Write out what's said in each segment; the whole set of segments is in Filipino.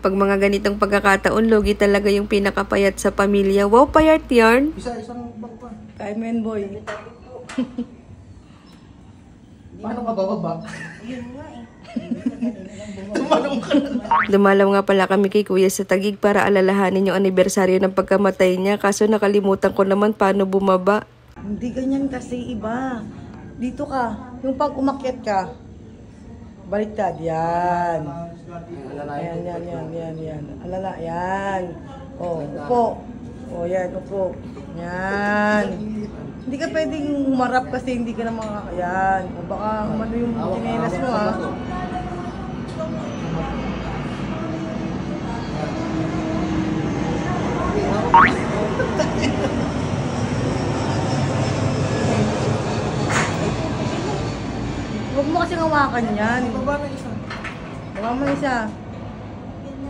pag mga ganitong pagkakataon, logi talaga yung pinakapayat sa pamilya. Wow, payat yarn. Isang bang pa. Kain mo yan, boy. Paano ka bababa? Dumalaw nga pala kami kay Kuya sa Taguig para alalahanin yung anibersaryo ng pagkamatay niya. Kaso nakalimutan ko naman paano bumaba. Hindi ganyan kasi iba. Dito ka. Yung pag umakyat ka, baliktad. Yan. Yan. Alala, yan. Oh, upo. Oh, yan, upo. Yan. Hindi ka pwedeng umarap kasi hindi ka na makakayan. O baka umano yung chinelas mo, ha. Huwag mo kasi ngawakan yan. Baba na isa. Baba mo isa.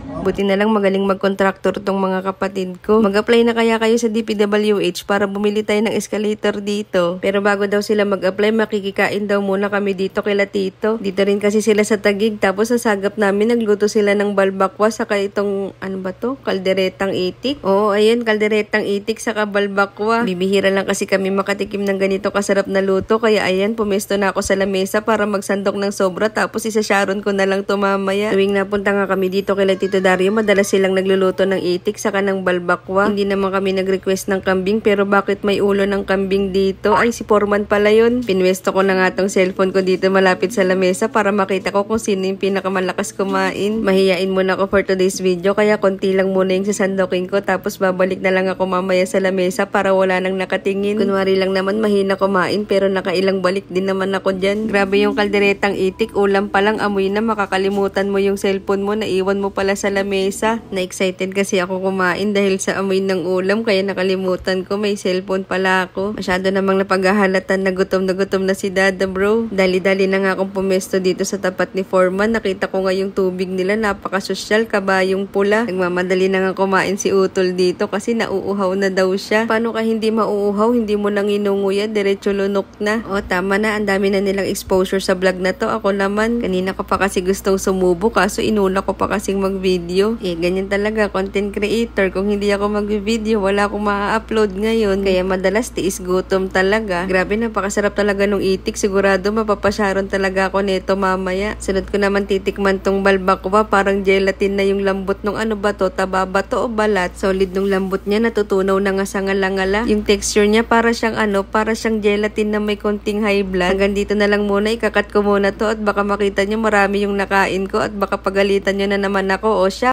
Buti na lang magaling mag-contractor tong mga kapatid ko. Mag-apply na kaya kayo sa DPWH para bumili tayo ng escalator dito. Pero bago daw sila mag-apply, makikikain daw muna kami dito kila Tito. Dito rin kasi sila sa Taguig. Tapos sa sagap namin, nagluto sila ng balbakwa saka itong, ano ba to? Kalderetang itik. Oo, ayun, kalderetang itik saka balbakwa. Bibihira lang kasi kami makatikim ng ganito kasarap na luto. Kaya ayan, pumesto na ako sa lamesa para magsandok ng sobra. Tapos isa-sharon ko na lang to mamaya. Tuwing napunta nga kami dito kila Tito Dario, madalas silang nagluluto ng itik saka ng balbakwa. Hindi naman kami nag-request ng kambing, pero bakit may ulo ng kambing dito? Ay, si Foreman pala yun. Pinwesto ko na nga tong cellphone ko dito malapit sa lamesa para makita ko kung sino yung pinakamalakas kumain. Mahiyain muna ako for today's video, kaya konti lang muna yung sasandokin ko, tapos babalik na lang ako mamaya sa lamesa para wala nang nakatingin. Kunwari lang naman mahina kumain, pero nakailang balik din naman ako dyan. Grabe yung kalderetang itik, ulam pa lang amoy na, makakalimutan mo yung cellphone mo, naiwan mo pala sa lamesa. Na-excited kasi ako kumain dahil sa amoy ng ulam, kaya nakalimutan ko may cellphone pala ako. Masyado namang napaghahalatan na gutom na si Dada, bro. Dali-dali na nga akong pumesto dito sa tapat ni Foreman. Nakita ko nga yung tubig nila, napakasosyal, kabayong pula. Nagmamadali na nga kumain si Utol dito kasi nauuhaw na daw siya. Paano ka hindi mauuhaw? Hindi mo nang inunguya, diretso lunok na. O tama na, ang dami na nilang exposure sa vlog na to. Ako naman, kanina ko pa kasi gustong sumubo, kaso inuna ko pa kasing mag-video. Ganyan talaga, content creator. Kung hindi ako mag-video, wala akong ma-upload ngayon. Kaya madalas tiis gutom talaga. Grabe, napakasarap talaga nung itik. Sigurado mapapasyaron talaga ako nito mamaya. Sunod ko naman titikman tong balbakwa. Parang gelatin na yung lambot nung ano ba to? Taba ba to o balat? Solid nung lambot niya, natutunaw na nga sa ngala-ngala. Yung texture niya para siyang para siyang gelatin na may konting high blood. Hanggang dito na lang muna, ikakat ko muna to at baka makita niyo marami yung nakain ko at baka pagalitan niyo na naman ako. O